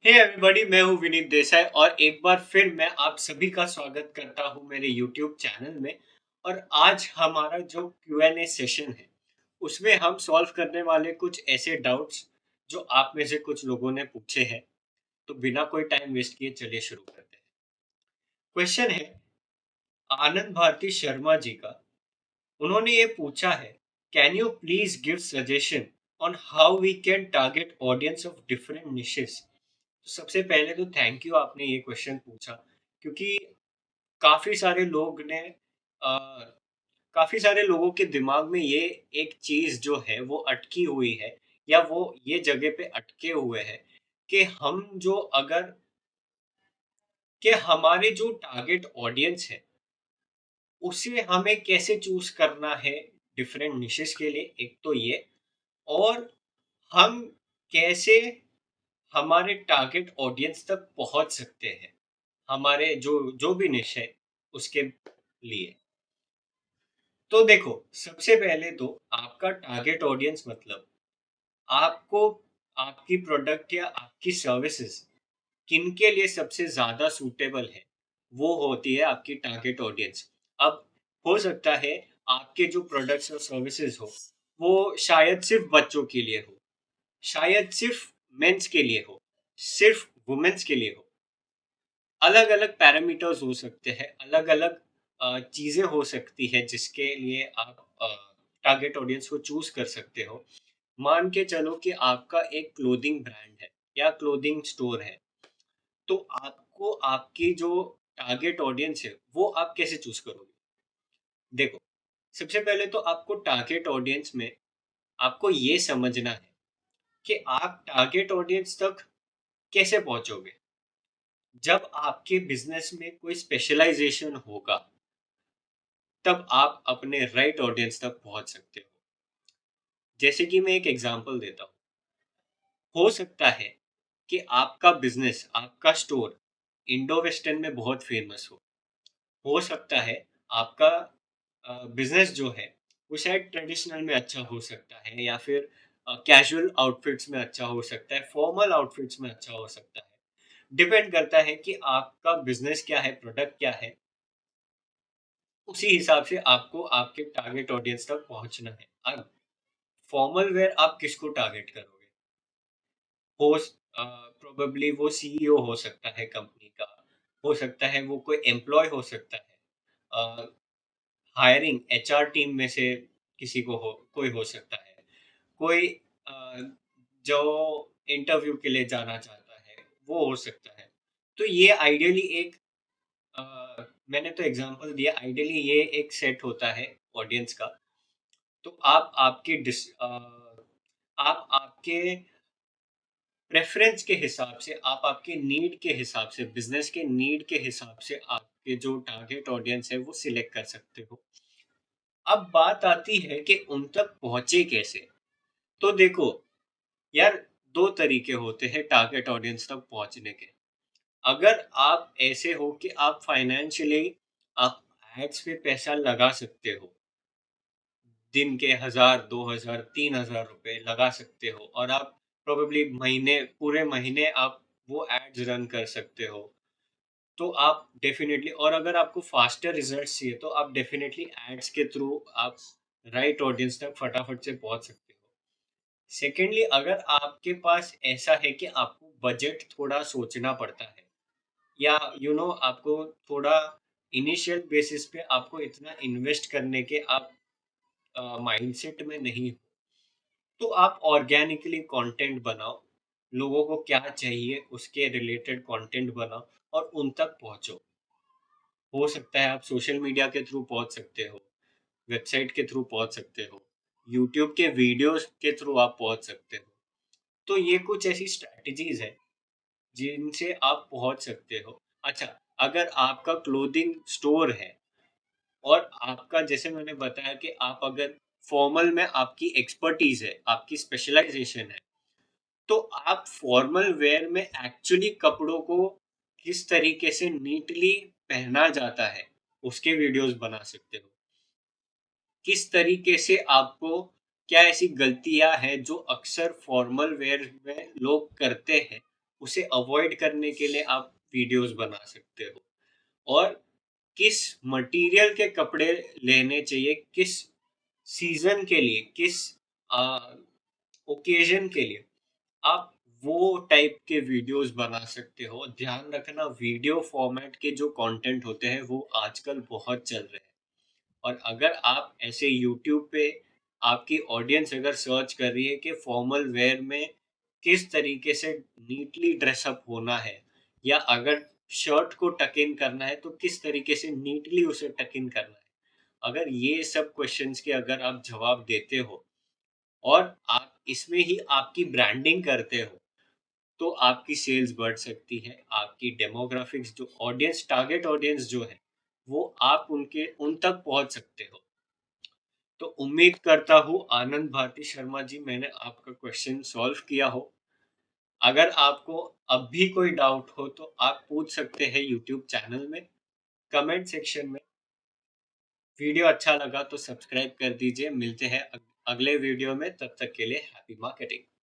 Hey everybody, मैं हूँ विनीत देसाई और एक बार फिर मैं आप सभी का स्वागत करता हूँ मेरे यूट्यूब चैनल में। और आज हमारा जो Q&A सेशन है उसमें हम सॉल्व करने वाले कुछ ऐसे डाउट्स जो आप में से कुछ लोगों ने पूछे हैं। तो बिना कोई टाइम वेस्ट किए चलिए शुरू करते हैं। क्वेश्चन है आनंद भारती शर्मा जी का। उन्होंने ये पूछा है, can you please give suggestion on how we can target audience of different niches. तो सबसे पहले तो थैंक यू, आपने ये क्वेश्चन पूछा क्योंकि काफी सारे लोग ने काफी सारे लोगों के दिमाग में ये एक चीज जो है वो अटकी हुई है, या वो ये जगह पे अटके हुए हैं कि हम जो अगर कि हमारे जो टारगेट ऑडियंस है उसे हमें कैसे चूज करना है डिफरेंट निशेस के लिए, एक तो ये। और हम कैसे हमारे टारगेट ऑडियंस तक पहुंच सकते हैं हमारे जो जो भी निश है उसके लिए। तो देखो, सबसे पहले तो आपका टारगेट ऑडियंस मतलब आपको आपकी प्रोडक्ट या आपकी सर्विसेज किनके लिए सबसे ज़्यादा सूटेबल है, वो होती है आपकी टारगेट ऑडियंस। अब हो सकता है आपके जो प्रोडक्ट्स और सर्विसेज हो वो शायद सिर्फ बच्चों के लिए हो, शायद सिर्फ मेंस के लिए हो, सिर्फ वुमेन्स के लिए हो। अलग अलग पैरामीटर्स हो सकते हैं, अलग अलग चीज़ें हो सकती है जिसके लिए आप टारगेट ऑडियंस को चूज कर सकते हो। मान के चलो कि आपका एक क्लोथिंग ब्रांड है या क्लोथिंग स्टोर है, तो आपको आपकी जो टारगेट ऑडियंस है वो आप कैसे चूज करोगे। देखो, सबसे पहले तो आपको टारगेट ऑडियंस में आपको ये समझना है कि आप टारगेट ऑडियंस तक कैसे पहुंचोगे। जब आपके बिजनेस में कोई स्पेशलाइजेशन होगा तब आप अपने राइट ऑडियंस तक पहुंच सकते हो। जैसे कि मैं एक एग्जांपल देता हूँ। हो सकता है कि आपका बिजनेस, आपका स्टोर इंडो वेस्टर्न में बहुत फेमस हो सकता है आपका बिजनेस जो है वो शायद ट्रेडिशनल में अच्छा हो सकता है, या फिर कैजुअल आउटफिट्स में अच्छा हो सकता है, फॉर्मल आउटफिट्स में अच्छा हो सकता है। डिपेंड करता है कि आपका बिजनेस क्या है, प्रोडक्ट क्या है। उसी हिसाब से आपको आपके टारगेट ऑडियंस तक पहुंचना है। अब फॉर्मल वेयर आप किसको टारगेट करोगे? हो प्रोबेबली वो सीईओ हो सकता है कंपनी का, हो सकता है वो कोई एम्प्लॉय हो सकता है, हायरिंग एचआर टीम में से किसी को हो, कोई हो सकता है, कोई अ, जो इंटरव्यू के लिए जाना चाहता है वो हो सकता है। तो ये आइडियली एक मैंने तो एग्जांपल दिया, आइडियली ये एक सेट होता है ऑडियंस का। तो आप आपके प्रेफरेंस के हिसाब से, आप आपके नीड के हिसाब से, बिजनेस के नीड के हिसाब से आपके जो टारगेट ऑडियंस है वो सिलेक्ट कर सकते हो। अब बात आती है कि उन तक पहुंचे कैसे। तो देखो यार, दो तरीके होते हैं टारगेट ऑडियंस तक पहुंचने के। अगर आप ऐसे हो कि आप फाइनेंशियली आप एड्स पे पैसा लगा सकते हो, दिन के 1000, 2000, 3000 रुपए लगा सकते हो, और आप प्रोबेबली महीने, पूरे महीने आप वो एड्स रन कर सकते हो, तो आप डेफिनेटली, और अगर आपको फास्टर रिजल्ट्स चाहिए तो आप डेफिनेटली एड्स के थ्रू आप राइट ऑडियंस तक फटाफट से पहुंच सकते हो। सेकेंडली, अगर आपके पास ऐसा है कि आपको बजट थोड़ा सोचना पड़ता है, या आपको थोड़ा इनिशियल बेसिस पे आपको इतना इन्वेस्ट करने के आप माइंडसेट में नहीं हो, तो आप ऑर्गेनिकली कंटेंट बनाओ। लोगों को क्या चाहिए उसके रिलेटेड कंटेंट बनाओ और उन तक पहुंचो। हो सकता है आप सोशल मीडिया के थ्रू पहुंच सकते हो, वेबसाइट के थ्रू पहुंच सकते हो, यूट्यूब के वीडियोस के थ्रू आप पहुंच सकते हो। तो ये कुछ ऐसी स्ट्रैटेजीज है जिनसे आप पहुंच सकते हो। अच्छा, अगर आपका क्लोथिंग स्टोर है और आपका, जैसे मैंने बताया कि आप अगर फॉर्मल में आपकी एक्सपर्टीज है, आपकी स्पेशलाइजेशन है, तो आप फॉर्मल वेयर में एक्चुअली कपड़ों को किस तरीके से नीटली पहना जाता है उसके वीडियोस बना सकते हो। किस तरीके से आपको, क्या ऐसी गलतियां हैं जो अक्सर फॉर्मल वेयर में लोग करते हैं, उसे अवॉइड करने के लिए आप वीडियोस बना सकते हो। और किस मटेरियल के कपड़े लेने चाहिए, किस सीजन के लिए, किस ओकेजन के लिए, आप वो टाइप के वीडियोस बना सकते हो। ध्यान रखना, वीडियो फॉर्मेट के जो कंटेंट होते हैं वो आजकल बहुत चल रहे हैं। और अगर आप ऐसे यूट्यूब पे आपकी ऑडियंस अगर सर्च कर रही है कि फॉर्मल वेयर में किस तरीके से नीटली ड्रेसअप होना है, या अगर शर्ट को टक इन करना है तो किस तरीके से नीटली उसे टक इन करना है, अगर ये सब क्वेश्चंस के अगर आप जवाब देते हो और आप इसमें ही आपकी ब्रांडिंग करते हो, तो आपकी सेल्स बढ़ सकती है। आपकी डेमोग्राफिक्स जो ऑडियंस, टारगेट ऑडियंस जो है, वो आप उनके उन तक पहुंच सकते हो। तो उम्मीद करता हूँ आनंद भारती शर्मा जी, मैंने आपका क्वेश्चन सॉल्व किया हो। अगर आपको अब भी कोई डाउट हो तो आप पूछ सकते हैं यूट्यूब चैनल में, कमेंट सेक्शन में। वीडियो अच्छा लगा तो सब्सक्राइब कर दीजिए। मिलते हैं अगले वीडियो में, तब तक के लिए हैप्पी मार्केटिंग।